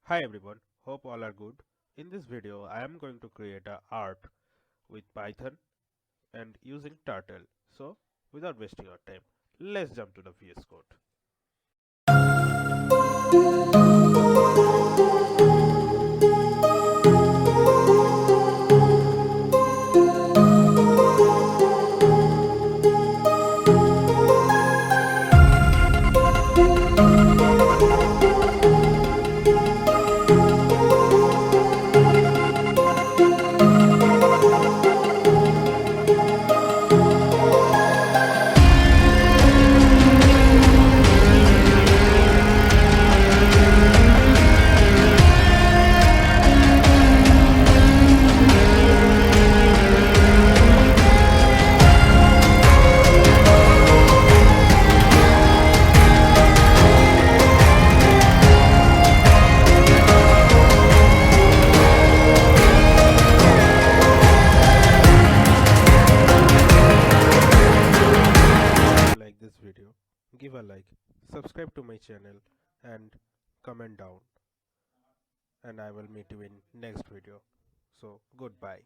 Hi everyone, hope all are good. In this video, I am going to create a art with Python and using Turtle. So, without wasting our time, let's jump to the VS Code. If you like this video, give a like, subscribe to my channel and comment down, and I will meet you in next video. So, goodbye.